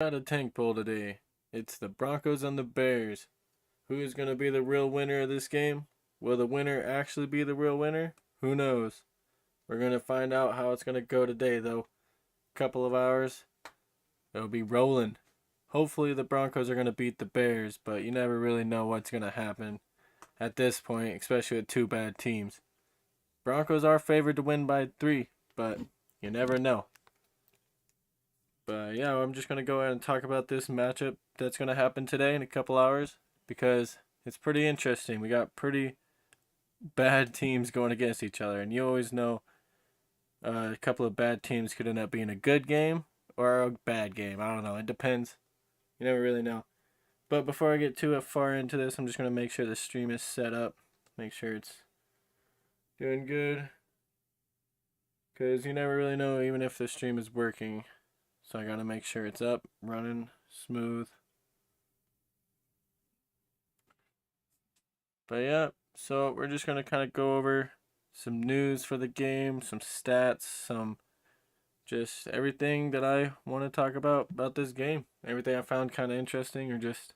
Got a tank poll today. It's the Broncos and the Bears. Who is going to be the real winner of this game? Will the winner actually be the real winner? Who knows? We're going to find out how it's going to go today, though. Couple of hours, it'll be rolling. Hopefully, the Broncos are going to beat the Bears, but you never really know what's going to happen at this point, especially with two bad teams. Broncos are favored to win by 3, but you never know. But yeah, I'm just going to go ahead and talk about this matchup that's going to happen today in a couple hours because it's pretty interesting. We got pretty bad teams going against each other, and you always know a couple of bad teams could end up being a good game or a bad game. I don't know. It depends. You never really know. But before I get too far into this, I'm just going to make sure the stream is set up. Make sure it's doing good. Because you never really know even if the stream is working. So I got to make sure it's up, running, smooth. But yeah, so we're just going to kind of go over some news for the game, some stats, some just everything that I want to talk about this game. Everything I found kind of interesting or just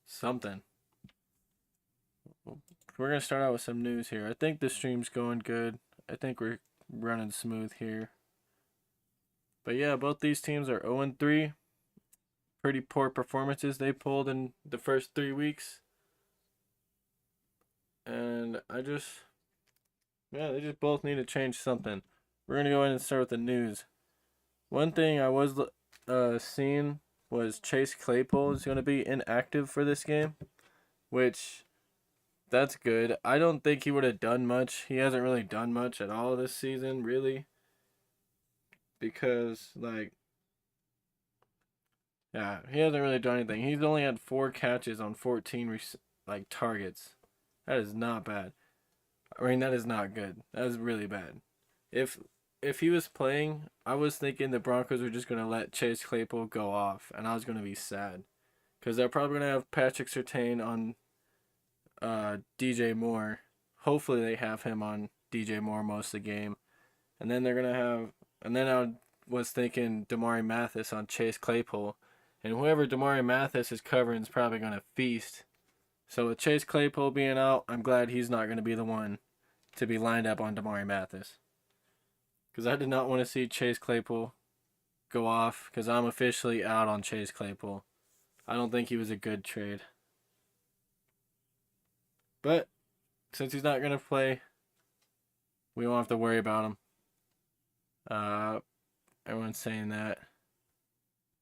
something. We're going to start out with some news here. I think the stream's going good. I think we're running smooth here. But yeah, both these teams are 0-3. Pretty poor performances they pulled in the first 3 weeks. And they just both need to change something. We're going to go ahead and start with the news. One thing I was seeing was Chase Claypool is going to be inactive for this game, which that's good. I don't think he would have done much. He hasn't really done much at all this season, really. Because, yeah, he hasn't really done anything. He's only had 4 catches on 14 targets. That is not bad. I mean, that is not good. That is really bad. If he was playing, I was thinking the Broncos were just gonna let Chase Claypool go off, and I was gonna be sad, because they're probably gonna have Patrick Surtain on DJ Moore. Hopefully, they have him on DJ Moore most of the game, and then they're gonna have. And then I was thinking Damari Mathis on Chase Claypool, and whoever Damari Mathis is covering is probably gonna feast. So with Chase Claypool being out, I'm glad he's not gonna be the one to be lined up on Damari Mathis. Because I did not want to see Chase Claypool go off, because I'm officially out on Chase Claypool. I don't think he was a good trade. But since he's not going to play, we won't have to worry about him. Everyone's saying that.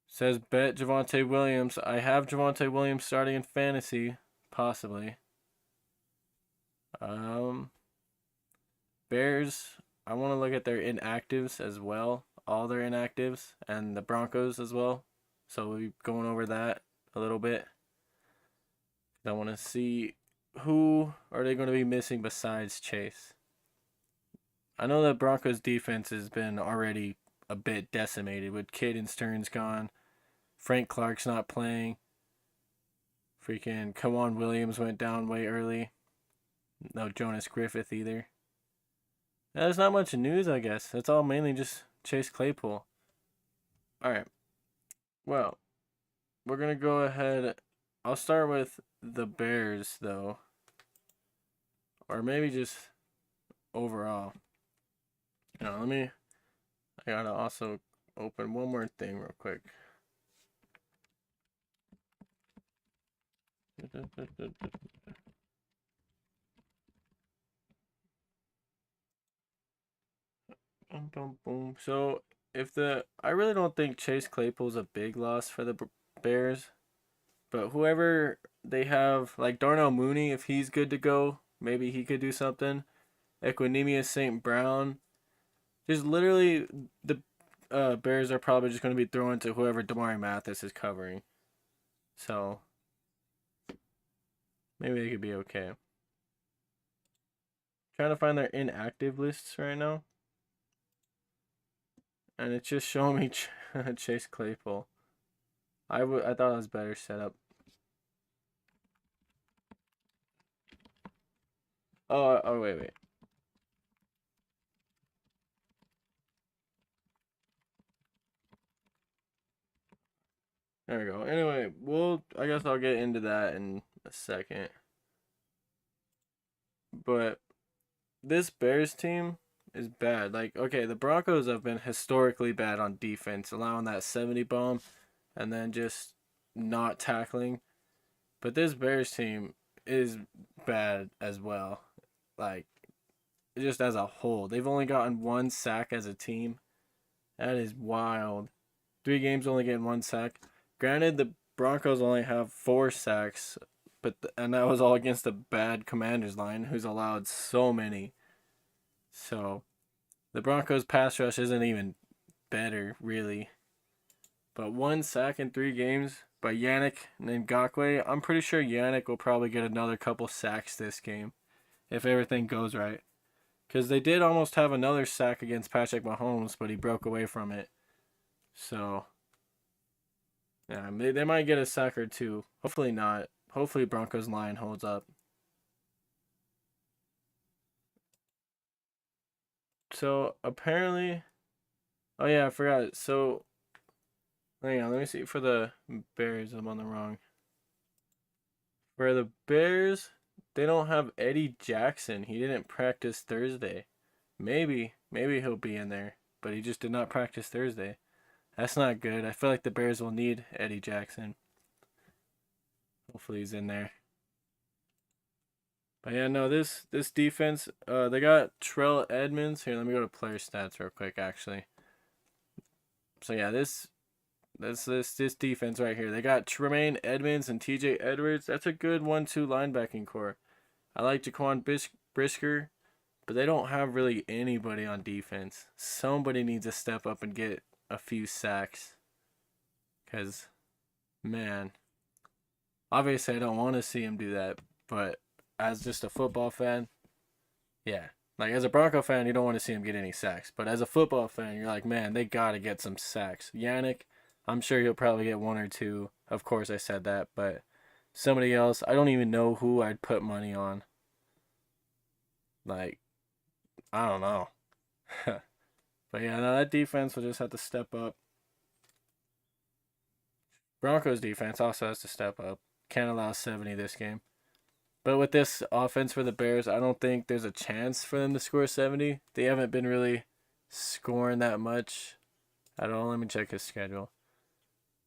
Says bet Javonte Williams. I have Javonte Williams starting in fantasy, possibly. Bears, I want to look at their inactives as well. All their inactives, and the Broncos as well. So we'll be going over that a little bit. I want to see who are they going to be missing besides Chase. I know that Broncos defense has been already a bit decimated with Caden Stearns gone. Frank Clark's not playing. Freaking Kawan Williams went down way early. No Jonas Griffith either. There's not much news, I guess. It's all mainly just Chase Claypool. Alright. Well, we're going to go ahead. I'll start with the Bears, though. Or maybe just overall. Now, I gotta also open one more thing real quick. Boom, boom, boom. So, I really don't think Chase Claypool's a big loss for the Bears. But whoever they have, like Darnell Mooney, if he's good to go, maybe he could do something. Equinemius St. Brown. Just literally, the Bears are probably just going to be throwing to whoever Damari Mathis is covering. So, maybe they could be okay. Trying to find their inactive lists right now. And it's just showing me Chase Claypool. I thought it was better set up. Oh, wait. There we go. Anyway, I guess I'll get into that in a second. But this Bears team is bad. Like, okay, the Broncos have been historically bad on defense, allowing that 70 bomb and then just not tackling. But this Bears team is bad as well. Like, just as a whole. They've only gotten one sack as a team. That is wild. 3 games only getting one sack. Granted, the Broncos only have 4 sacks, and that was all against a bad Commanders line who's allowed so many. So the Broncos pass rush isn't even better, really. But 1 sack in 3 games by Yannick Ngakoue. I'm pretty sure Yannick will probably get another couple sacks this game if everything goes right. Because they did almost have another sack against Patrick Mahomes, but he broke away from it. So, yeah, they might get a sack or two. Hopefully not. Hopefully Broncos line holds up. So, apparently... Oh, yeah, I forgot. So, hang on. Let me see. For the Bears, I'm on the wrong. For the Bears, they don't have Eddie Jackson. He didn't practice Thursday. Maybe he'll be in there, but he just did not practice Thursday. That's not good. I feel like the Bears will need Eddie Jackson. Hopefully he's in there. But yeah, no, this defense, they got Terrell Edmonds. Here, let me go to player stats real quick, actually. So yeah, this defense right here. They got Tremaine Edmonds and TJ Edwards. That's a good 1-2 linebacking core. I like Jaquan Brisker, but they don't have really anybody on defense. Somebody needs to step up and get a few sacks. Because, man, obviously I don't want to see him do that, but as just a football fan, yeah. Like, as a Bronco fan, you don't want to see him get any sacks. But as a football fan, you're like, man, they got to get some sacks. Yannick, I'm sure he'll probably get 1 or 2. Of course I said that, but somebody else, I don't even know who I'd put money on. Like, I don't know. But yeah, no, that defense will just have to step up. Broncos defense also has to step up. Can't allow 70 this game. But with this offense for the Bears, I don't think there's a chance for them to score 70. They haven't been really scoring that much at all. Let me check his schedule.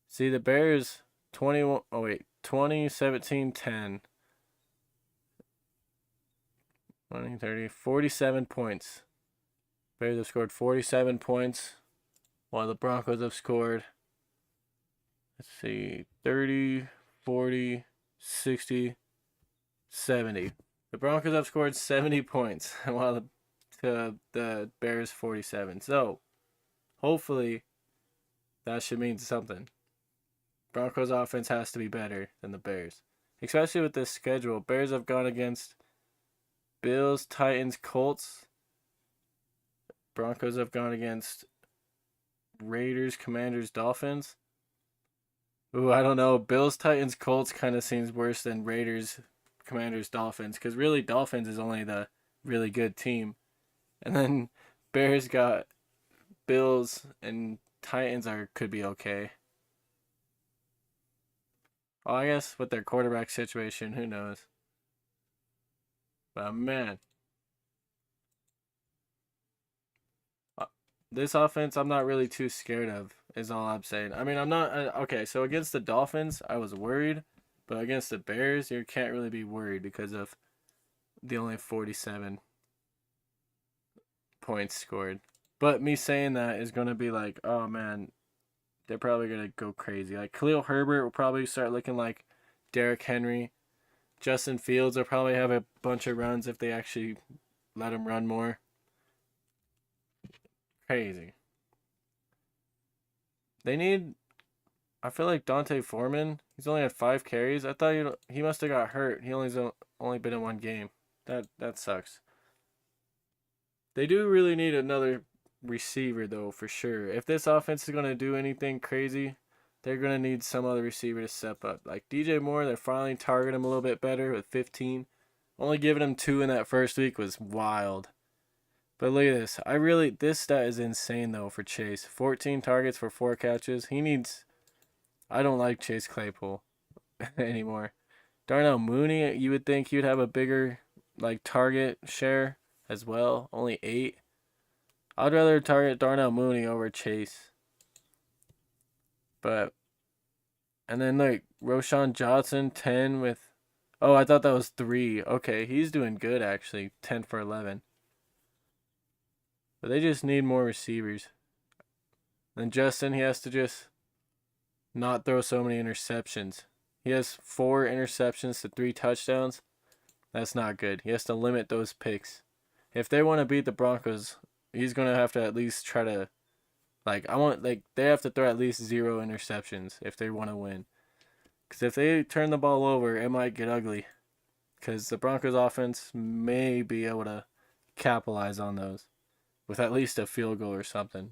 See, the Bears 20, 17, 10. 20, 30, 47 points. Bears have scored 47 points, while the Broncos have scored, let's see, 30, 40, 60, 70. The Broncos have scored 70 points, while the Bears 47. So, hopefully, that should mean something. Broncos offense has to be better than the Bears. Especially with this schedule. Bears have gone against Bills, Titans, Colts. Broncos have gone against Raiders, Commanders, Dolphins. Ooh, I don't know. Bills, Titans, Colts kind of seems worse than Raiders, Commanders, Dolphins. Because really, Dolphins is only the really good team. And then Bears got Bills, and Titans could be okay. Well, I guess with their quarterback situation, who knows? But man, this offense I'm not really too scared of, is all I'm saying. I mean, I'm not okay. So against the Dolphins, I was worried, but against the Bears, you can't really be worried because of the only 47 points scored. But me saying that is gonna be like, oh man, they're probably gonna go crazy. Like Khalil Herbert will probably start looking like Derrick Henry. Justin Fields will probably have a bunch of runs if they actually let him run more. Crazy. They need. I feel like Dante Foreman. He's only had 5 carries. I thought he must have got hurt. He only been in 1 game. That sucks. They do really need another receiver though, for sure. If this offense is gonna do anything crazy, they're gonna need some other receiver to step up. Like DJ Moore, they're finally targeting him a little bit better with 15. Only giving him 2 in that first week was wild. But look at this. This stat is insane though for Chase. 14 targets for 4 catches. He needs I don't like Chase Claypool anymore. Darnell Mooney, you would think he'd have a bigger like target share as well. Only 8. I'd rather target Darnell Mooney over Chase. But and then like Roshan Johnson 10 with, oh, I thought that was 3. Okay, he's doing good actually. 10 for 11. But they just need more receivers. And Justin, he has to just not throw so many interceptions. He has 4 interceptions to 3 touchdowns. That's not good. He has to limit those picks. If they want to beat the Broncos, he's going to have to at least try to, they have to throw at least 0 interceptions if they want to win. Because if they turn the ball over, it might get ugly. Because the Broncos offense may be able to capitalize on those with at least a field goal or something.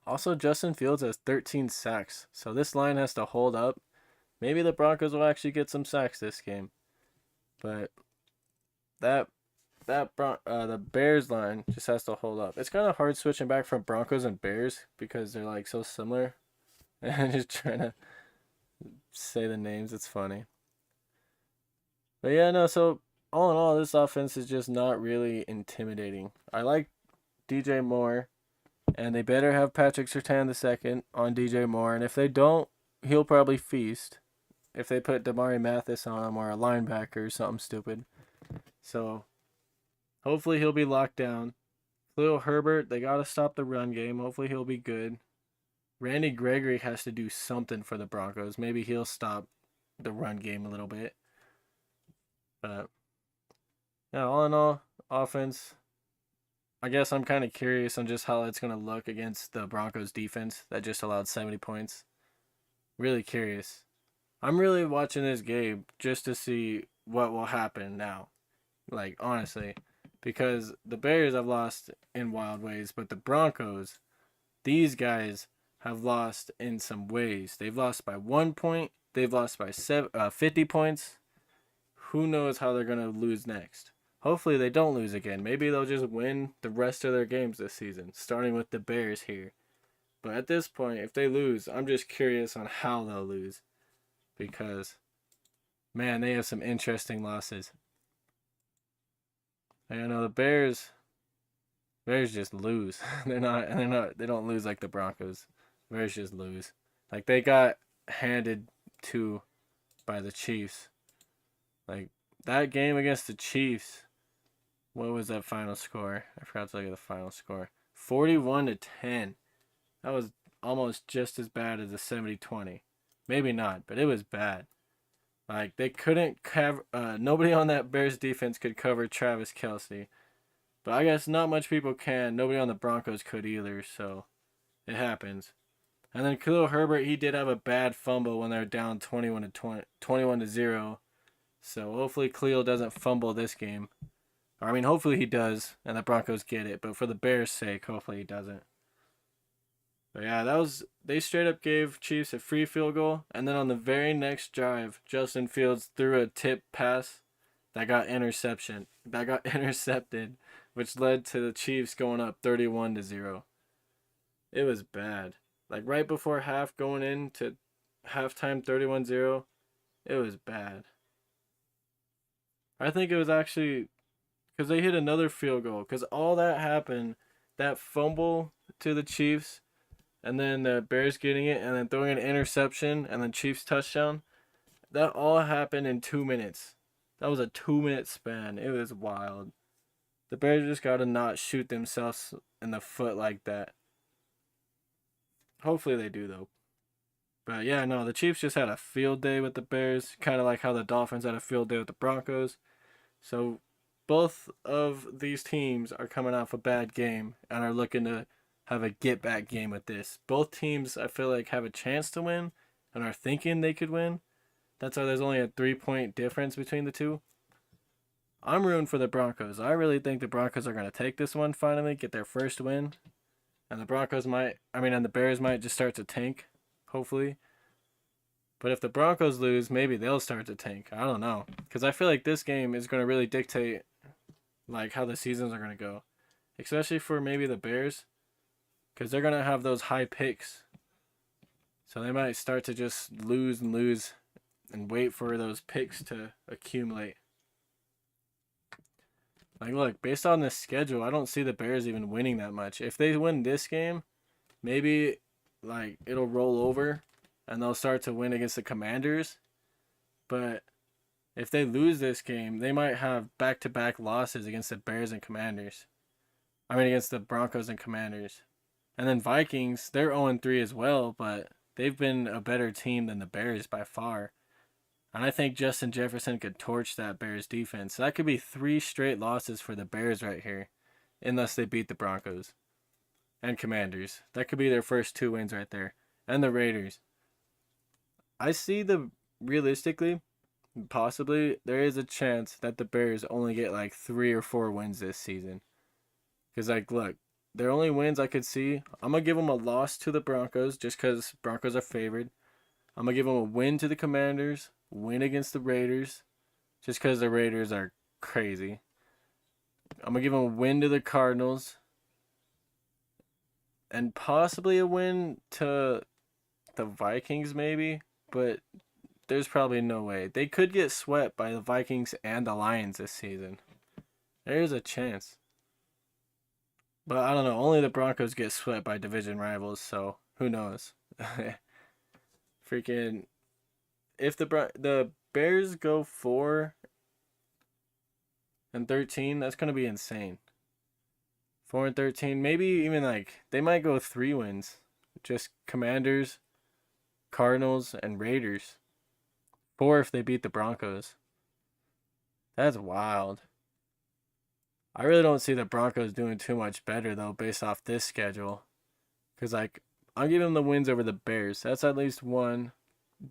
Also, Justin Fields has 13 sacks, so this line has to hold up. Maybe the Broncos will actually get some sacks this game, but that the Bears line just has to hold up. It's kind of hard switching back from Broncos and Bears because they're like so similar. And just trying to say the names, it's funny. But yeah, no. So all in all, this offense is just not really intimidating. I like DJ Moore. And they better have Patrick Surtain II on DJ Moore. And if they don't, he'll probably feast. If they put Damari Mathis on him or a linebacker or something stupid. So hopefully he'll be locked down. Khalil Herbert, they got to stop the run game. Hopefully he'll be good. Randy Gregory has to do something for the Broncos. Maybe he'll stop the run game a little bit. But yeah, all in all, offense, I guess I'm kind of curious on just how it's going to look against the Broncos defense that just allowed 70 points. Really curious. I'm really watching this game just to see what will happen now. Like, honestly. Because the Bears have lost in wild ways, but the Broncos, these guys have lost in some ways. They've lost by 1 point. They've lost by 50 points. Who knows how they're going to lose next? Hopefully they don't lose again. Maybe they'll just win the rest of their games this season, starting with the Bears here. But at this point, if they lose, I'm just curious on how they'll lose. Because, man, they have some interesting losses. I know the Bears just lose. They don't lose like the Broncos. Bears just lose. Like they got handed to by the Chiefs. Like that game against the Chiefs. What was that final score? I forgot to look at the final score. 41-10. That was almost just as bad as the 70-20. Maybe not, but it was bad. Like they couldn't cover. Nobody on that Bears defense could cover Travis Kelce. But I guess not much people can. Nobody on the Broncos could either. So it happens. And then Khalil Herbert, he did have a bad fumble when they were down 21-0. So hopefully Khalil doesn't fumble this game. I mean, hopefully he does, and the Broncos get it. But for the Bears' sake, hopefully he doesn't. But yeah, they straight up gave Chiefs a free field goal, and then on the very next drive, Justin Fields threw a tip pass that got intercepted, which led to the Chiefs going up 31-0. It was bad. Like right before half, going into halftime 31-0, it was bad. I think it was actually because they hit another field goal. Because all that happened, that fumble to the Chiefs, and then the Bears getting it, and then throwing an interception, and then Chiefs touchdown. That all happened in 2 minutes. That was a 2-minute span. It was wild. The Bears just got to not shoot themselves in the foot like that. Hopefully they do, though. But yeah, no, the Chiefs just had a field day with the Bears, kind of like how the Dolphins had a field day with the Broncos. So both of these teams are coming off a bad game and are looking to have a get back game with this. Both teams, I feel like, have a chance to win and are thinking they could win. That's why there's only a 3-point difference between the two. I'm rooting for the Broncos. I really think the Broncos are going to take this one finally, get their first win. And the Bears might just start to tank, hopefully. But if the Broncos lose, maybe they'll start to tank. I don't know. Because I feel like this game is going to really dictate like how the seasons are going to go. Especially for maybe the Bears. Because they're going to have those high picks. So they might start to just lose and lose and wait for those picks to accumulate. Like, look, based on this schedule, I don't see the Bears even winning that much. If they win this game, maybe like it'll roll over and they'll start to win against the Commanders. But if they lose this game, they might have back-to-back losses against the Bears and Commanders. I mean, against the Broncos and Commanders. And then Vikings, they're 0-3 as well, but they've been a better team than the Bears by far. And I think Justin Jefferson could torch that Bears defense. So that could be 3 straight losses for the Bears right here, unless they beat the Broncos and Commanders. That could be their first 2 wins right there. And the Raiders. I see realistically, possibly, there is a chance that the Bears only get like 3 or 4 wins this season. Because, like, look, their only wins I could see, I'm going to give them a loss to the Broncos just because Broncos are favored. I'm going to give them a win to the Commanders, win against the Raiders, just because the Raiders are crazy. I'm going to give them a win to the Cardinals, and possibly a win to the Vikings maybe, but there's probably no way. They could get swept by the Vikings and the Lions this season. There's a chance. But I don't know. Only the Broncos get swept by division rivals, so who knows? Freaking, if the Bears go 4-13, that's gonna be insane. 4-13, maybe even like they might go 3 wins, just Commanders, Cardinals, and Raiders. 4 if they beat the Broncos. That's wild. I really don't see the Broncos doing too much better though, based off this schedule. Cause like I'm giving them the wins over the Bears. That's at least 1.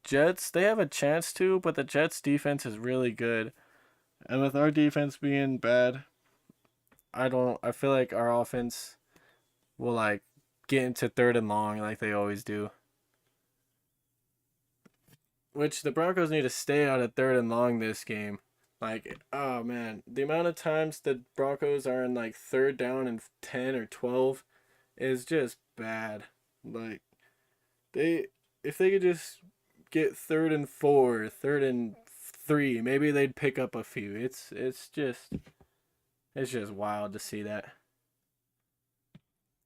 Jets, they have a chance to, but the Jets defense is really good. And with our defense being bad, I feel like our offense will like get into 3rd and long like they always do. Which the Broncos need to stay out of 3rd and long this game. Like, oh man, the amount of times the Broncos are in like 3rd down and 10 or 12 is just bad. Like, if they could just get 3rd and 4, 3rd and 3, maybe they'd pick up a few. It's just wild to see that.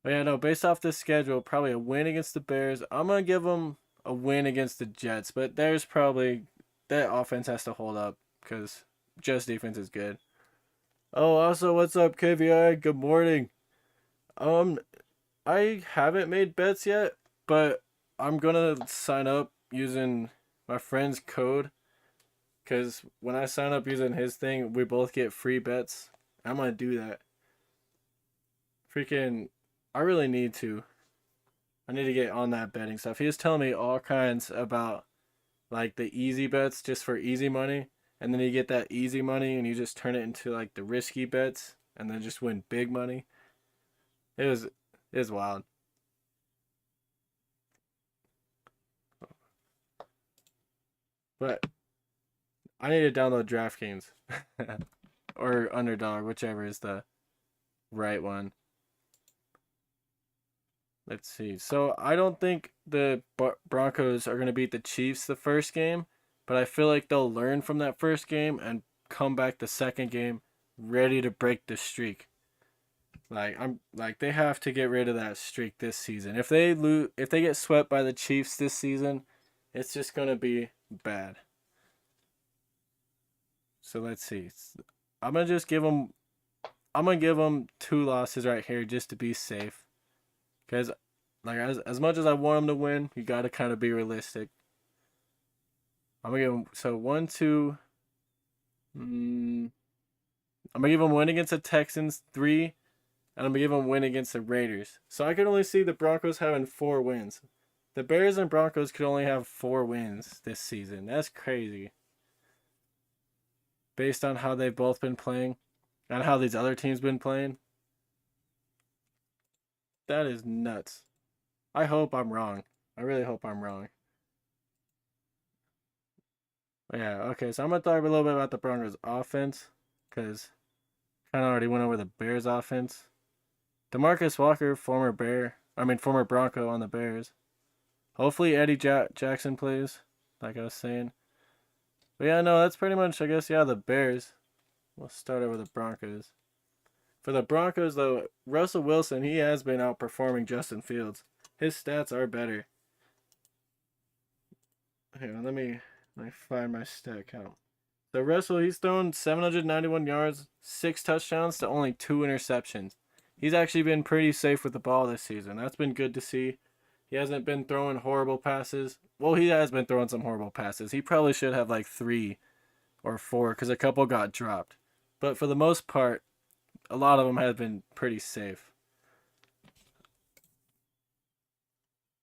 But yeah, no, based off this schedule, probably a win against the Bears. I'm gonna give them a win against the Jets, but there's probably that offense has to hold up because Jets defense is good. Oh, also, what's up, KVI? Good morning. I haven't made bets yet, but I'm gonna sign up using my friend's code. Because when I sign up using his thing, we both get free bets. I'm gonna do that. Freaking, I really need to. I need to get on that betting stuff. He was telling me all kinds about like the easy bets just for easy money. And then you get that easy money and you just turn it into like the risky bets and then just win big money. It was wild. But I need to download DraftKings or Underdog, whichever is the right one. Let's see. So I don't think the Broncos are going to beat the Chiefs the first game, but I feel like they'll learn from that first game and come back the second game ready to break the streak. They have to get rid of that streak this season. If they get swept by the Chiefs this season, it's just going to be bad. So let's see. I'm going to just give them 2 losses right here just to be safe. Because, like, as much as I want them to win, you got to kind of be realistic. I'm going to give them, so 1, 2. I'm going to give them win against the Texans, 3. And I'm going to give them win against the Raiders. So I could only see the Broncos having 4 wins. The Bears and Broncos could only have 4 wins this season. That's crazy. Based on how they've both been playing and how these other teams been playing. That is nuts. I hope I'm wrong. I really hope I'm wrong. But yeah, okay, so I'm going to talk a little bit about the Broncos offense because kind of already went over the Bears offense. DeMarcus Walker, former Bronco on the Bears. Hopefully Eddie Jackson plays, like I was saying. But yeah, no, that's pretty much, I guess, yeah, the Bears. We'll start over the Broncos. For the Broncos, though, Russell Wilson, he has been outperforming Justin Fields. His stats are better. Hang on, let me find my stat count. So Russell, he's thrown 791 yards, 6 touchdowns to only 2 interceptions. He's actually been pretty safe with the ball this season. That's been good to see. He hasn't been throwing horrible passes. Well, he has been throwing some horrible passes. He probably should have like 3 or 4 because a couple got dropped. But for the most part, a lot of them have been pretty safe.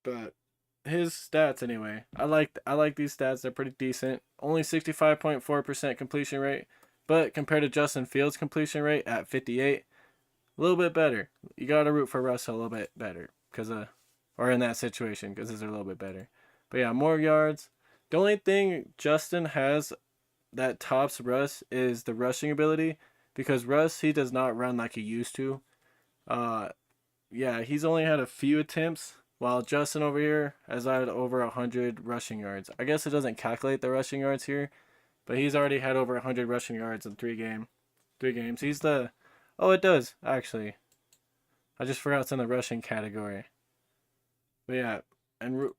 But his stats anyway. I like these stats. They're pretty decent. Only 65.4% completion rate, but compared to Justin Fields' completion rate at 58, a little bit better. You got to root for Russell a little bit better or in that situation because they're a little bit better. But yeah, more yards. The only thing Justin has that tops Russ is the rushing ability because Russ, he does not run like he used to. Yeah, he's only had a few attempts while Justin over here has had over 100 rushing yards. I guess it doesn't calculate the rushing yards here, but he's already had over 100 rushing yards in 3 games. He's the Oh, it does actually. I just forgot it's in the rushing category. But yeah, and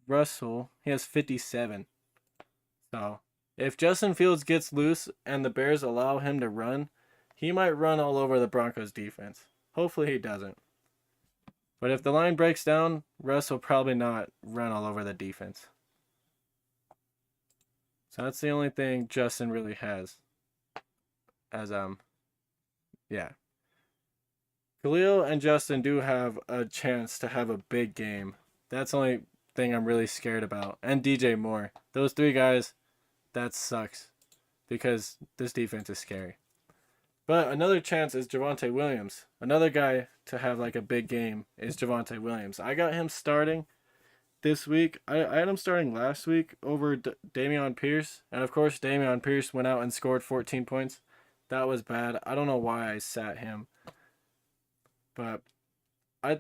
Russell, he has 57. So, if Justin Fields gets loose and the Bears allow him to run, he might run all over the Broncos defense. Hopefully he doesn't. But if the line breaks down, Russ will probably not run all over the defense. So that's the only thing Justin really has. Yeah. Khalil and Justin do have a chance to have a big game. That's the only thing I'm really scared about. And DJ Moore. Those 3 guys, that sucks. Because this defense is scary. But another chance is Javonte Williams. Another guy to have like a big game is Javonte Williams. I got him starting this week. I had him starting last week over Dameon Pierce. And of course, Dameon Pierce went out and scored 14 points. That was bad. I don't know why I sat him. But I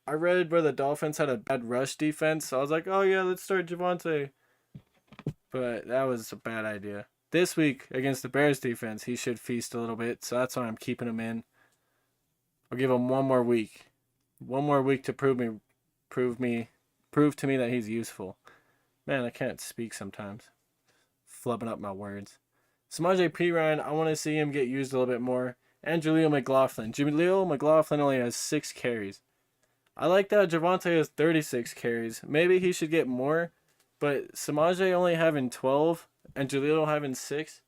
read where the Dolphins had a bad rush defense. So I was like, oh yeah, let's start Javonte. But that was a bad idea. This week against the Bears defense, he should feast a little bit. So that's why I'm keeping him in. I'll give him one more week. One more week to prove to me that he's useful. Man, I can't speak sometimes. Flubbing up my words. Samaje Perine, I want to see him get used a little bit more. And Jaleel McLaughlin. Jaleel McLaughlin only has 6 carries. I like that Javonte has 36 carries. Maybe he should get more. But Samaje only having 12 and Jaleel having 6.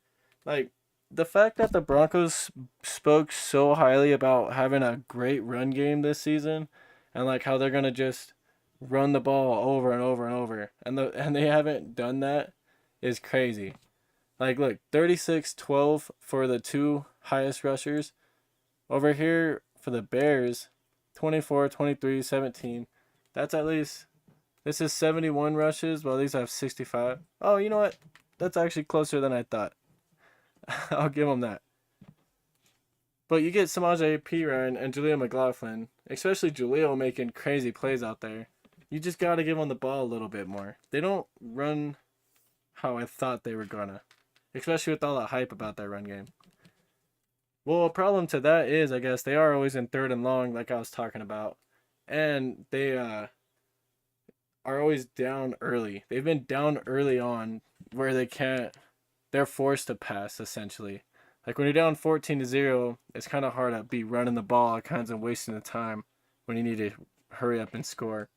Like, the fact that the Broncos spoke so highly about having a great run game this season and like how they're going to just run the ball over and over and over and they haven't done that is crazy. Like, look, 36-12 for the 2 highest rushers. Over here for the Bears, 24, 23, 17. That's at least, this is 71 rushes, while these have 65. Oh, you know what? That's actually closer than I thought. I'll give them that. But you get Samaje Perine and Jaleel McLaughlin, especially Jaleel making crazy plays out there. You just got to give them the ball a little bit more. They don't run how I thought they were gonna. Especially with all the hype about their run game. Well, a problem to that is, I guess, they are always in 3rd and long, like I was talking about. And they are always down early. They've been down early on where they're forced to pass, essentially. Like, when you're down 14-0, it's kind of hard to be running the ball, kinds of wasting the time when you need to hurry up and score.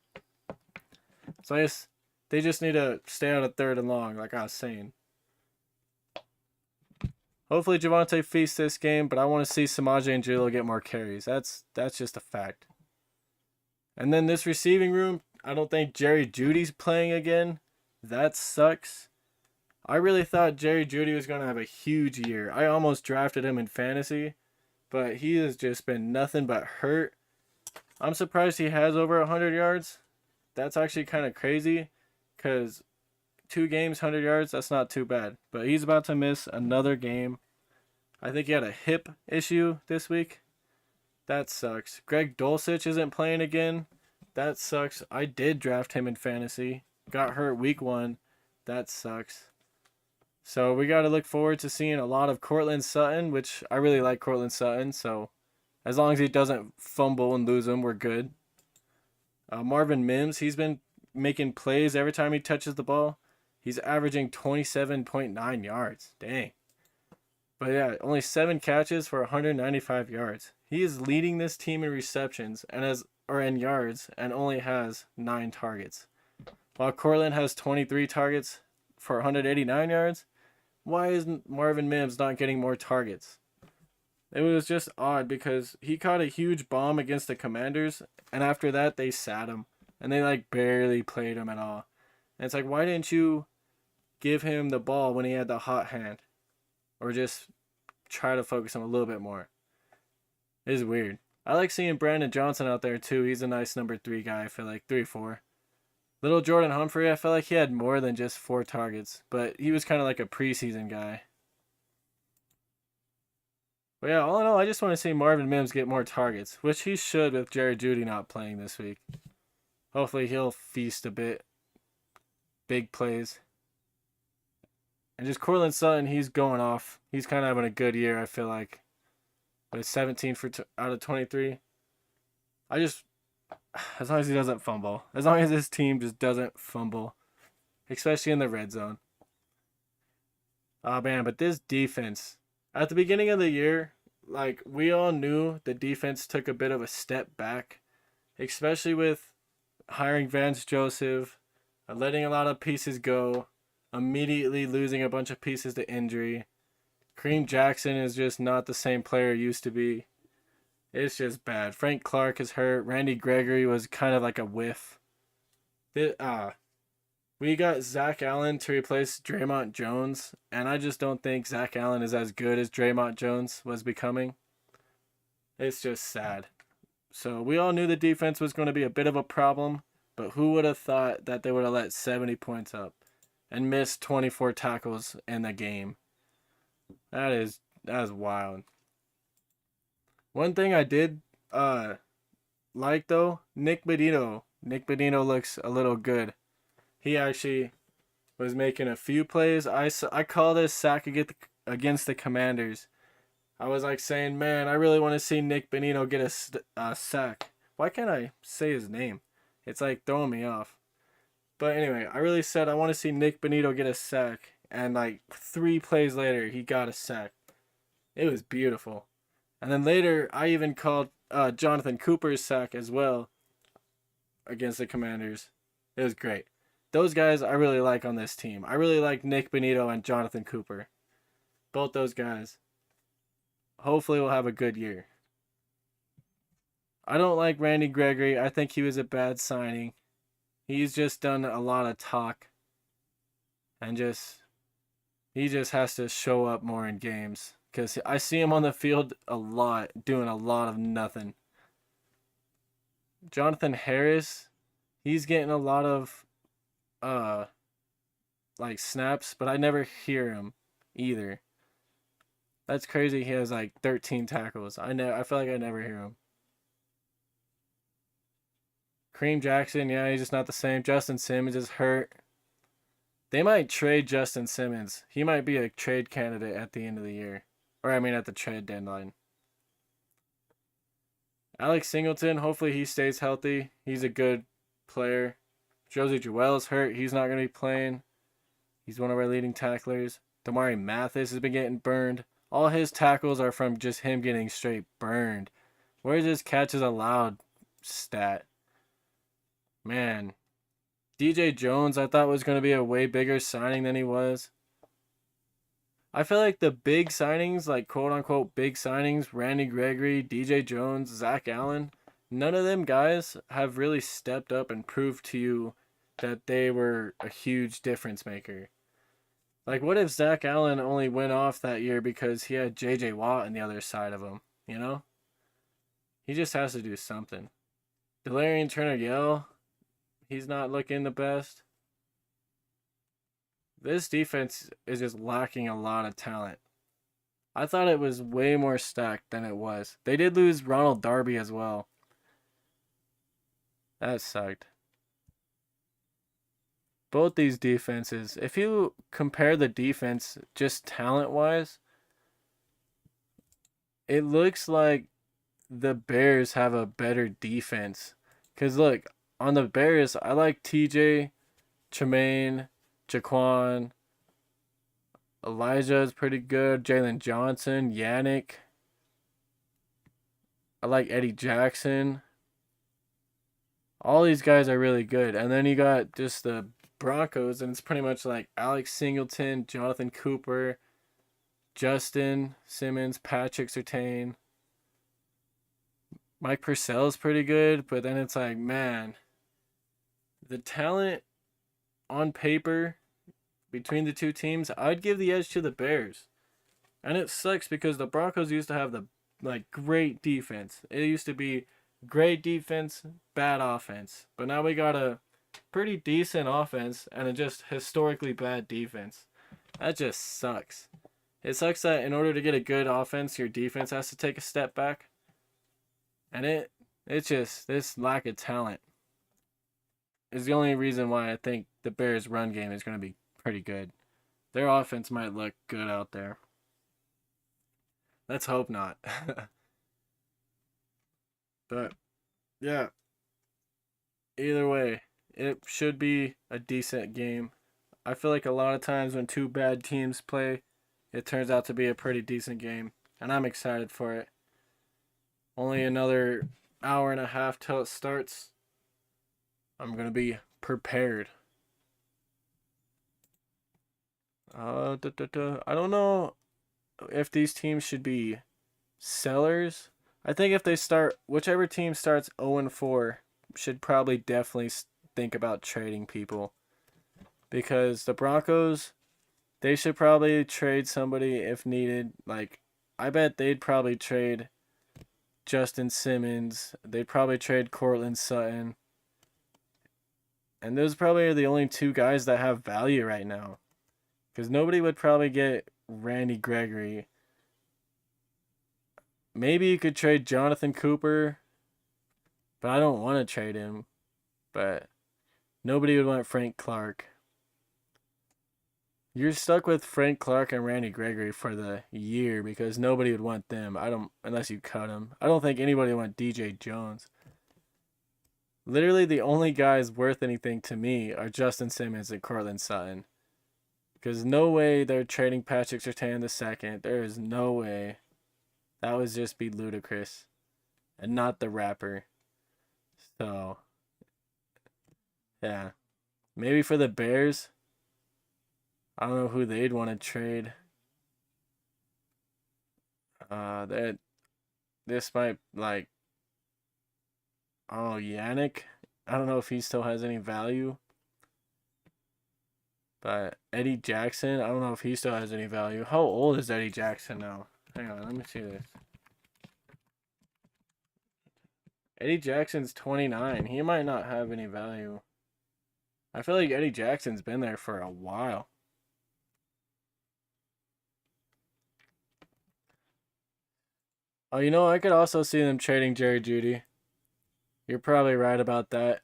So I guess they just need to stay out of 3rd and long, like I was saying. Hopefully Javonte feasts this game, but I want to see Samaje and Jaleel get more carries. That's just a fact. And then this receiving room, I don't think Jerry Jeudy's playing again. That sucks. I really thought Jerry Jeudy was going to have a huge year. I almost drafted him in fantasy, but he has just been nothing but hurt. I'm surprised he has over 100 yards. That's actually kind of crazy because 2 games, 100 yards, that's not too bad. But he's about to miss another game. I think he had a hip issue this week. That sucks. Greg Dulcich isn't playing again. That sucks. I did draft him in fantasy. Got hurt week 1. That sucks. So we got to look forward to seeing a lot of Cortland Sutton, which I really like Cortland Sutton. So as long as he doesn't fumble and lose them, we're good. Marvin Mims, he's been making plays every time he touches the ball. He's averaging 27.9 yards. Dang. But yeah, only 7 catches for 195 yards. He is leading this team in receptions or in yards and only has 9 targets. While Cortland has 23 targets for 189 yards, why isn't Marvin Mims not getting more targets? It was just odd because he caught a huge bomb against the Commanders, and after that they sat him, and they like barely played him at all. And it's like, why didn't you give him the ball when he had the hot hand, or just try to focus him a little bit more? It is weird. I like seeing Brandon Johnson out there too. He's a nice number 3 guy. I feel like 3-4. Little Jordan Humphrey, I felt like he had more than just 4 targets, but he was kind of like a preseason guy. But yeah, all in all, I just want to see Marvin Mims get more targets, which he should with Jerry Jeudy not playing this week. Hopefully he'll feast a bit. Big plays. And just Cortland Sutton, he's going off. He's kind of having a good year, I feel like. With 17 out of 23. As long as he doesn't fumble. As long as his team just doesn't fumble. Especially in the red zone. Oh man, but this defense. At the beginning of the year, like, we all knew the defense took a bit of a step back. Especially with hiring Vance Joseph. Letting a lot of pieces go. Immediately losing a bunch of pieces to injury. Kareem Jackson is just not the same player he used to be. It's just bad. Frank Clark is hurt. Randy Gregory was kind of like a whiff. We got Zach Allen to replace Draymond Jones, and I just don't think Zach Allen is as good as Draymond Jones was becoming. It's just sad. So we all knew the defense was going to be a bit of a problem, but who would have thought that they would have let 70 points up and missed 24 tackles in the game? That is wild. One thing I did like though, Nick Benito. Nick Benito looks a little good. He actually was making a few plays. I called this sack against the Commanders. I was like saying, man, I really want to see Nick Benito get a sack. Why can't I say his name? It's like throwing me off. But anyway, I really said I want to see Nick Benito get a sack. And like 3 plays later, he got a sack. It was beautiful. And then later, I even called Jonathan Cooper's sack as well against the Commanders. It was great. Those guys I really like on this team. I really like Nick Benito and Jonathan Cooper. Both those guys. Hopefully we'll have a good year. I don't like Randy Gregory. I think he was a bad signing. He's just done a lot of talk. And he just has to show up more in games. Because I see him on the field a lot, doing a lot of nothing. Jonathan Harris, he's getting a lot of like snaps, but I never hear him either. That's crazy. He has like 13 tackles. I feel like I never hear him. Kareem Jackson, yeah, he's just not the same. Justin Simmons is hurt. They might trade Justin Simmons. He might be a trade candidate at the end of the year. Or I mean at the trade deadline. Alex Singleton, hopefully he stays healthy. He's a good player. Josie Jewell's hurt. He's not going to be playing. He's one of our leading tacklers. Damari Mathis has been getting burned. All his tackles are from just him getting straight burned. Where's his catches allowed stat? Man. DJ Jones I thought was going to be a way bigger signing than he was. I feel like the big signings, like quote-unquote big signings, Randy Gregory, DJ Jones, Zach Allen, none of them guys have really stepped up and proved to you that they were a huge difference maker. Like, what if Zach Allen only went off that year because he had J.J. Watt on the other side of him, you know? He just has to do something. Delarian Turner-Yell, he's not looking the best. This defense is just lacking a lot of talent. I thought it was way more stacked than it was. They did lose Ronald Darby as well. That sucked. Both these defenses, if you compare the defense just talent wise, it looks like the Bears have a better defense. Because look, on the Bears, I like TJ, Tremaine, Jaquan, Elijah is pretty good, Jalen Johnson, Yannick. I like Eddie Jackson. All these guys are really good. And then you got just the Broncos, and it's pretty much like Alex Singleton, Jonathan Cooper, Justin Simmons, Patrick Surtain. Mike Purcell's pretty good, but then it's like, man, the talent on paper between the two teams, I'd give the edge to the Bears. And it sucks because the Broncos used to have the great defense. It used to be great defense, bad offense. But now we got a pretty decent offense and a just historically bad defense. That just sucks. It sucks that in order to get a good offense, your defense has to take a step back. And it's just this lack of talent is the only reason why I think the Bears' run game is going to be pretty good. Their offense might look good out there. Let's hope not. But yeah, either way, it should be a decent game. I feel like a lot of times when two bad teams play, it turns out to be a pretty decent game, and I'm excited for it. Only another hour and a half till it starts. I'm going to be prepared. I don't know if these teams should be sellers. I think if they start, whichever team starts 0-4 should probably definitely think about trading people. Because the Broncos, they should probably trade somebody if needed. Like, I bet they'd probably trade Justin Simmons. They'd probably trade Cortland Sutton. And those probably are the only two guys that have value right now. Because nobody would probably get Randy Gregory. Maybe you could trade Jonathan Cooper, but I don't want to trade him. But nobody would want Frank Clark. You're stuck with Frank Clark and Randy Gregory for the year because nobody would want them. I don't unless you cut them. I don't think anybody would want DJ Jones. Literally the only guys worth anything to me are Justin Simmons and Cortland Sutton. Because no way they're trading Patrick Surtain the second. There is no way. That would just be ludicrous. And not the rapper. So, yeah. Maybe for the Bears. I don't know who they'd want to trade. That this might like, oh, Yannick. I don't know if he still has any value. But Eddie Jackson, I don't know if he still has any value. How old is Eddie Jackson now? Hang on, let me see this. Eddie Jackson's 29. He might not have any value. I feel like Eddie Jackson's been there for a while. Oh, you know, I could also see them trading Jerry Jeudy. You're probably right about that.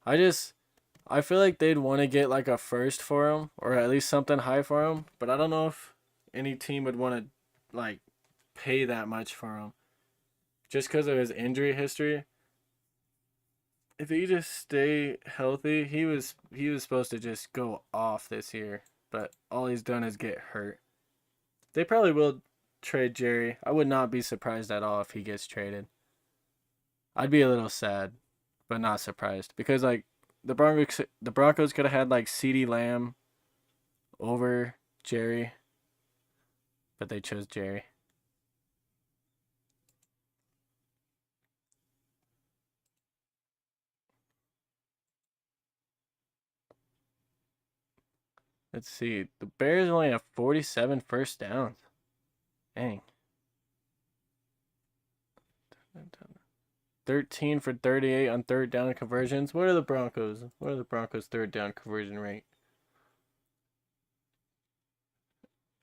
I feel like they'd want to get like a first for him, or at least something high for him. But I don't know if any team would want to like pay that much for him, just because of his injury history. If he just stay healthy, he was supposed to just go off this year, but all he's done is get hurt. They probably will trade Jerry. I would not be surprised at all if he gets traded. I'd be a little sad, but not surprised because like the Broncos could have had like CeeDee Lamb over Jerry, but they chose Jerry. Let's see. The Bears only have 47 first downs. Dang. 13 for 38 on third down conversions. What are the Broncos? What are the Broncos' third down conversion rate?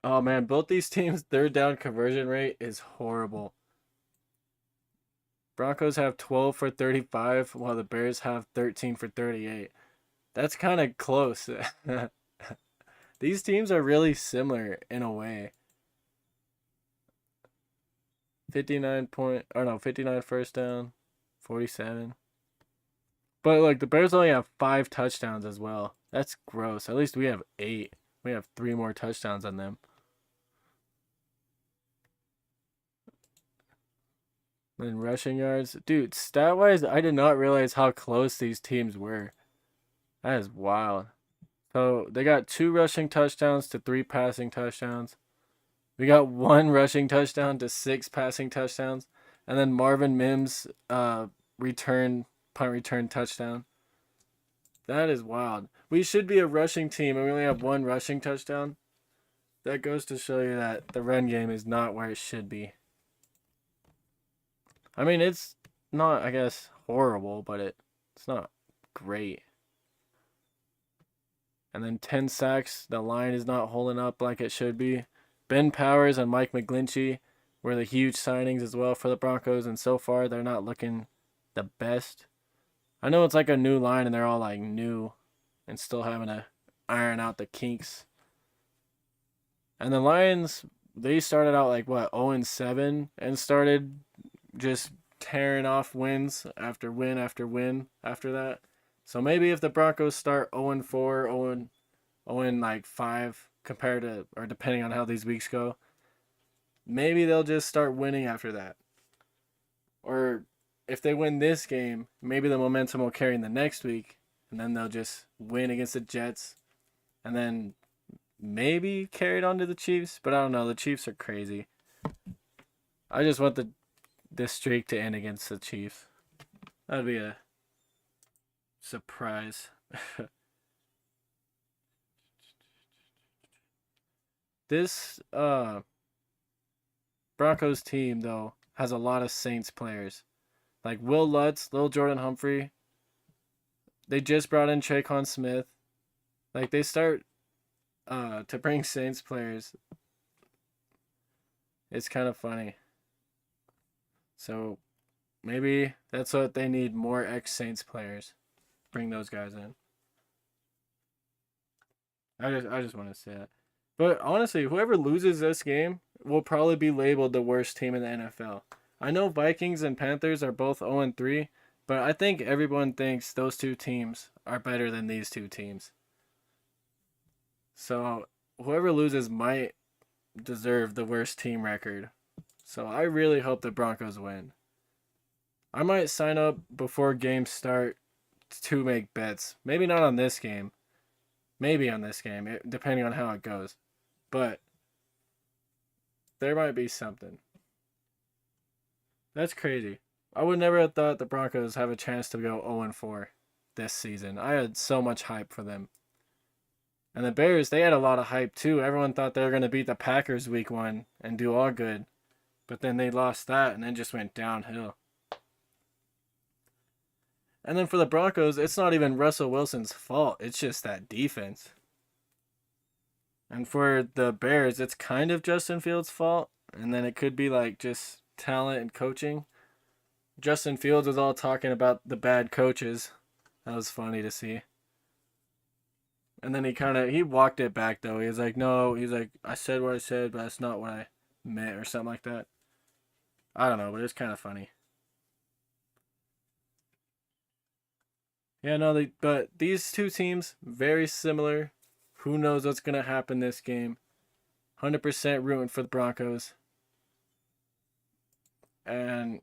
Oh man, both these teams' third down conversion rate is horrible. Broncos have 12 for 35, while the Bears have 13 for 38. That's kind of close. These teams are really similar in a way. 59 first down, 47. But like the Bears only have 5 touchdowns as well. That's gross. At least we have 8. We have 3 more touchdowns than them. Then rushing yards. Dude, stat wise, I did not realize how close these teams were. That is wild. So they got 2 rushing touchdowns to 3 passing touchdowns. We got 1 rushing touchdown to 6 passing touchdowns. And then Marvin Mims punt return touchdown. That is wild. We should be a rushing team and we only have 1 rushing touchdown. That goes to show you that the run game is not where it should be. I mean, it's not, I guess, horrible, but it's not great. And then 10 sacks. The line is not holding up like it should be. Ben Powers and Mike McGlinchey were the huge signings as well for the Broncos, and so far they're not looking the best. I know it's like a new line and they're all like new and still having to iron out the kinks. And the Lions, they started out like what, 0-7 and started just tearing off wins after win after win after that. So maybe if the Broncos start 0-4, 0-5 compared to, or depending on how these weeks go, maybe they'll just start winning after that. Or if they win this game, maybe the momentum will carry in the next week, and then they'll just win against the Jets, and then maybe carry it on to the Chiefs. But I don't know. The Chiefs are crazy. I just want this streak to end against the Chiefs. That'd be a surprise. This Broncos team though has a lot of Saints players, like Will Lutz, Lil Jordan Humphrey. They just brought in Traquan Smith. Like they start to bring Saints players. It's kind of funny. So maybe that's what they need, more ex-Saints players. Bring those guys in. I just want to say that. But honestly, whoever loses this game will probably be labeled the worst team in the NFL. I know Vikings and Panthers are both 0-3, but I think everyone thinks those 2 teams are better than these 2 teams. So whoever loses might deserve the worst team record. So I really hope the Broncos win. I might sign up before games start to make bets. Maybe not on this game. Maybe on this game, depending on how it goes. But there might be something. That's crazy. I would never have thought the Broncos have a chance to go 0-4 this season. I had so much hype for them. And the Bears, they had a lot of hype too. Everyone thought they were going to beat the Packers week 1 and do all good. But then they lost that and then just went downhill. And then for the Broncos, it's not even Russell Wilson's fault. It's just that defense. And for the Bears, it's kind of Justin Fields' fault. And then it could be like just talent and coaching. Justin Fields was all talking about the bad coaches. That was funny to see. And then he walked it back though. He was like, no, I said what I said, but that's not what I meant or something like that. I don't know, but it's kind of funny. Yeah, no, but these 2 teams, very similar. Who knows what's going to happen this game? 100% rooting for the Broncos. And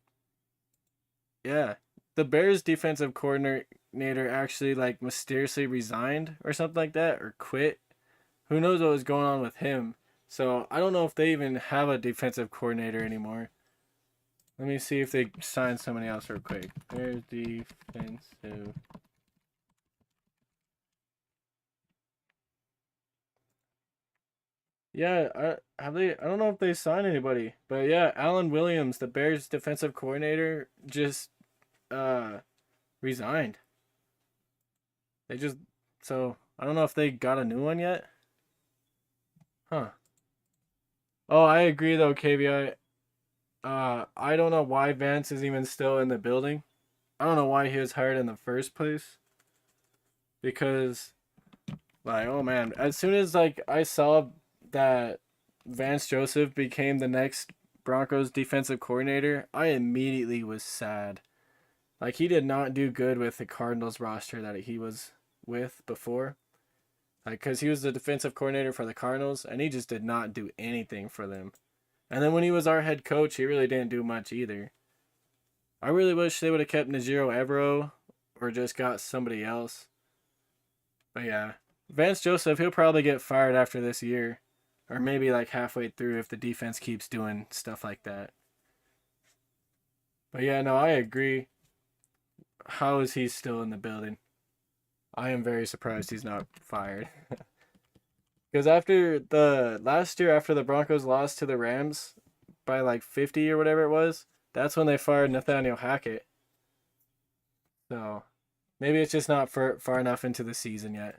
yeah, the Bears defensive coordinator actually like mysteriously resigned or something like that, or quit. Who knows what was going on with him? So I don't know if they even have a defensive coordinator anymore. Let me see if they signed somebody else real quick. Bears defensive. Yeah, I don't know if they signed anybody, but yeah, Alan Williams, the Bears defensive coordinator, just resigned. So I don't know if they got a new one yet. Huh. Oh, I agree though, KBI. I don't know why Vance is even still in the building. I don't know why he was hired in the first place. Because, like, oh man, as soon as like I saw that Vance Joseph became the next Broncos defensive coordinator, I immediately was sad. Like he did not do good with the Cardinals roster that he was with before. Like, cause he was the defensive coordinator for the Cardinals, and he just did not do anything for them. And then when he was our head coach, he really didn't do much either. I really wish they would have kept Najiro Evero or just got somebody else. But yeah, Vance Joseph, he'll probably get fired after this year. Or maybe like halfway through if the defense keeps doing stuff like that. But yeah, no, I agree. How is he still in the building? I am very surprised he's not fired. Because after the last year, after the Broncos lost to the Rams by like 50 or whatever it was, that's when they fired Nathaniel Hackett. So maybe it's just not far enough into the season yet.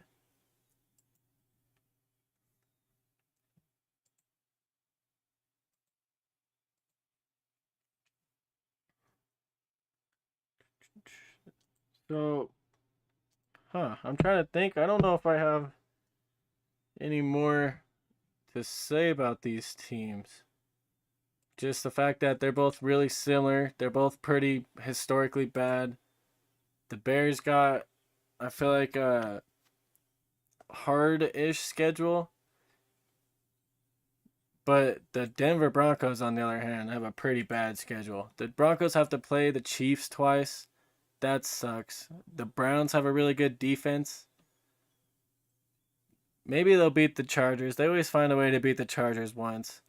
So, I'm trying to think. I don't know if I have any more to say about these teams. Just the fact that they're both really similar. They're both pretty historically bad. The Bears got, I feel like, a hard-ish schedule. But the Denver Broncos, on the other hand, have a pretty bad schedule. The Broncos have to play the Chiefs twice. That sucks. The Browns have a really good defense. Maybe they'll beat the Chargers. They always find a way to beat the Chargers once.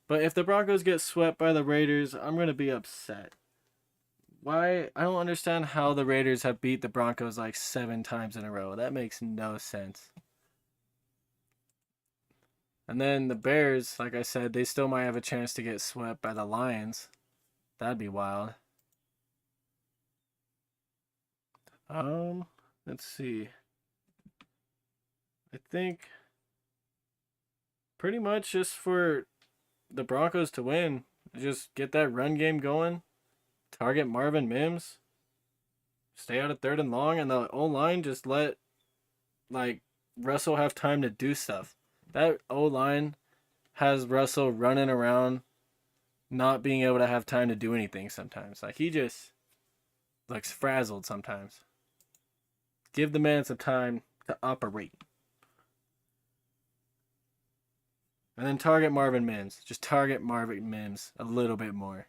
But if the Broncos get swept by the Raiders, I'm going to be upset. Why? I don't understand how the Raiders have beat the Broncos like 7 times in a row. That makes no sense. And then the Bears, like I said, they still might have a chance to get swept by the Lions. That'd be wild. Let's see. I think pretty much just for the Broncos to win, just get that run game going, target Marvin Mims, stay out of 3rd and long, and the O line just let like Russell have time to do stuff. That O line has Russell running around, not being able to have time to do anything sometimes. Like he just looks frazzled sometimes. Give the man some time to operate. And then target Marvin Mims. Just target Marvin Mims a little bit more.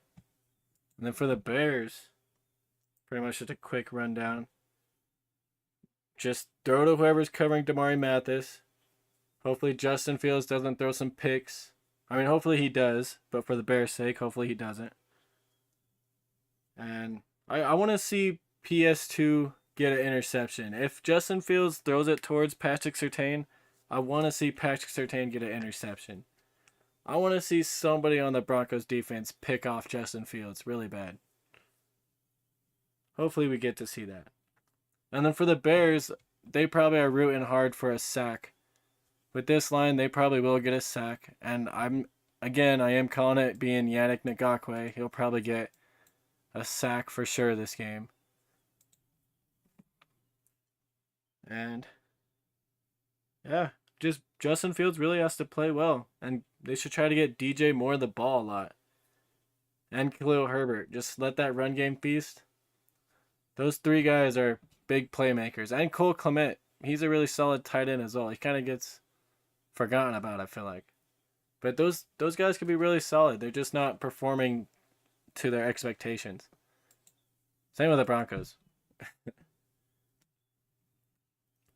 And then for the Bears, pretty much just a quick rundown. Just throw to whoever's covering Damari Mathis. Hopefully Justin Fields doesn't throw some picks. I mean, hopefully he does, but for the Bears' sake, hopefully he doesn't. And I want to see PS2 get an interception. If Justin Fields throws it towards Patrick Surtain, I want to see Patrick Surtain get an interception. I want to see somebody on the Broncos defense pick off Justin Fields really bad. Hopefully we get to see that. And then for the Bears, they probably are rooting hard for a sack. With this line, they probably will get a sack. And I am calling it being Yannick Ngakoue. He'll probably get a sack for sure this game. And yeah, just Justin Fields really has to play well. And they should try to get DJ Moore the ball a lot. And Khalil Herbert. Just let that run game feast. Those 3 guys are big playmakers. And Cole Kmet. He's a really solid tight end as well. He kind of gets forgotten about, I feel like. But those guys could be really solid. They're just not performing to their expectations. Same with the Broncos.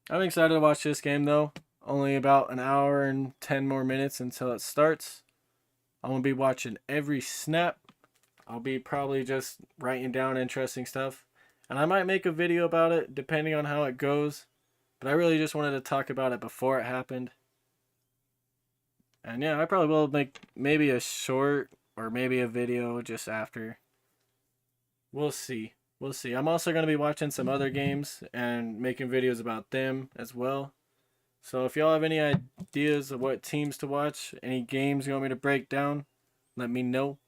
I'm excited to watch this game, though. Only about an hour and 10 more minutes until it starts. I'm going to be watching every snap. I'll be probably just writing down interesting stuff. And I might make a video about it, depending on how it goes. But I really just wanted to talk about it before it happened. And yeah, I probably will make maybe a short or maybe a video just after. We'll see. We'll see. I'm also going to be watching some other games and making videos about them as well. So if y'all have any ideas of what teams to watch, any games you want me to break down, let me know.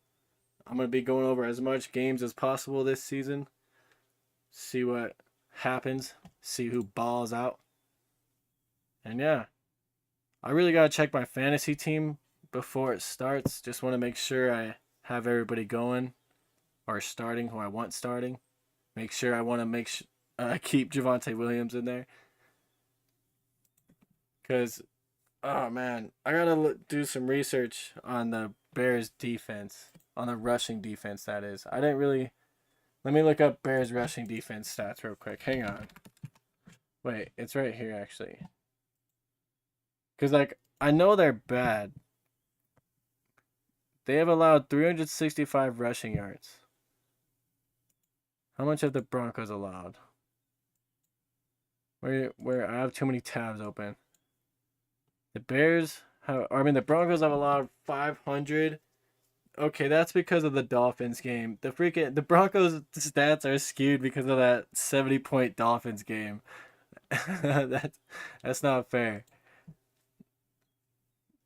I'm going to be going over as much games as possible this season. See what happens. See who balls out. And yeah, I really got to check my fantasy team before it starts. Just want to make sure I have everybody going or starting who I want starting. Make sure I want to keep Javonte Williams in there. Because, oh man, I got to do some research on the Bears defense. On the rushing defense, that is. I didn't really... Let me look up Bears rushing defense stats real quick. Hang on. Wait, it's right here, actually. Because, like, I know they're bad. They have allowed 365 rushing yards. How much have the Broncos allowed? Where I have too many tabs open. The Broncos have allowed 500. Okay, that's because of the Dolphins game. The Broncos stats are skewed because of that 70-point Dolphins game. That's not fair.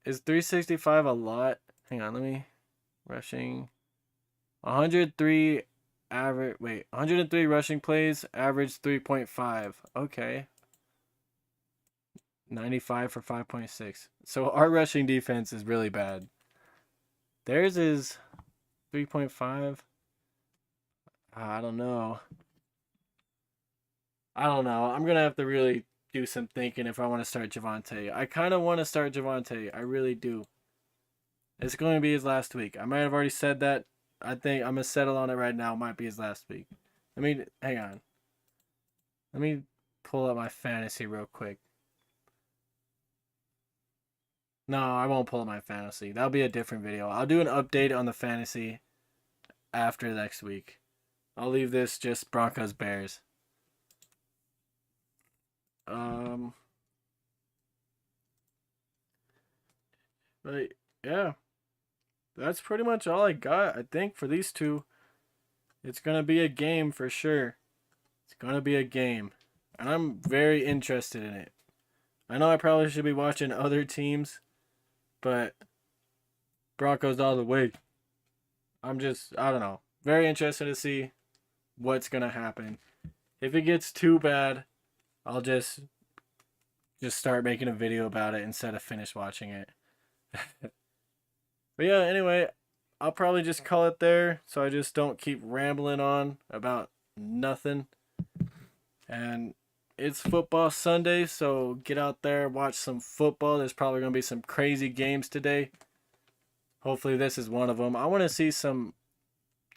Is 365 a lot? Hang on, let me rushing 103 average 103 rushing plays, average 3.5. Okay. 95 for 5.6. So our rushing defense is really bad. Theirs is 3.5. I don't know. I'm going to have to really do some thinking if I want to start Javonte. I kind of want to start Javonte. I really do. It's going to be his last week. I might have already said that. I think I'm going to settle on it right now. It might be his last week. Hang on. Let me pull up my fantasy real quick. No, I won't pull up my fantasy. That'll be a different video. I'll do an update on the fantasy after next week. I'll leave this just Broncos Bears. But yeah, that's pretty much all I got. I think for these two, it's gonna be a game for sure. It's gonna be a game, and I'm very interested in it. I know I probably should be watching other teams, but Broncos all the way. I don't know, very interested to see what's gonna happen. If it gets too bad, I'll just start making a video about it instead of finish watching it. But yeah, anyway, I'll probably just call it there so I just don't keep rambling on about nothing. And it's football Sunday, so get out there, watch some football. There's probably going to be some crazy games today. Hopefully this is one of them. I want to see some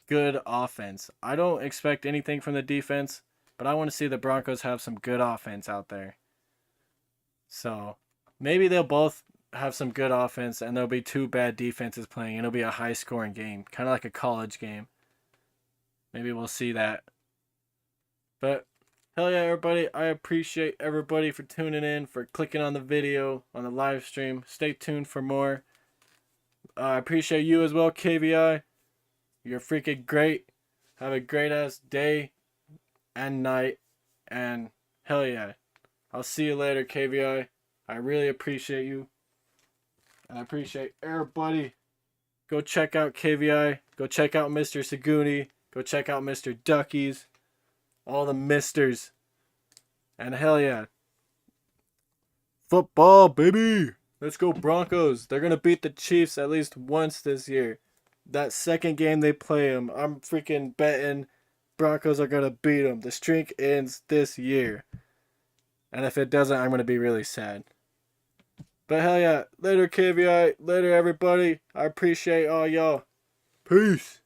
good offense. I don't expect anything from the defense, but I want to see the Broncos have some good offense out there. So maybe they'll both have some good offense and there'll be two bad defenses playing and it'll be a high scoring game, kind of like a college game. Maybe we'll see that. But hell yeah, everybody, I appreciate everybody for tuning in, for clicking on the video, on the live stream. Stay tuned for more. I appreciate you as well, KVI. You're freaking great. Have a great ass day and night. And hell yeah. I'll see you later, KVI. I really appreciate you. And I appreciate everybody. Go check out KVI. Go check out Mr. Saguni. Go check out Mr. Duckies. All the misters. And hell yeah. Football, baby. Let's go Broncos. They're going to beat the Chiefs at least once this year. That second game they play them, I'm freaking betting Broncos are going to beat them. The streak ends this year. And if it doesn't, I'm going to be really sad. But hell yeah. Later, KVI. Later, everybody. I appreciate all y'all. Peace.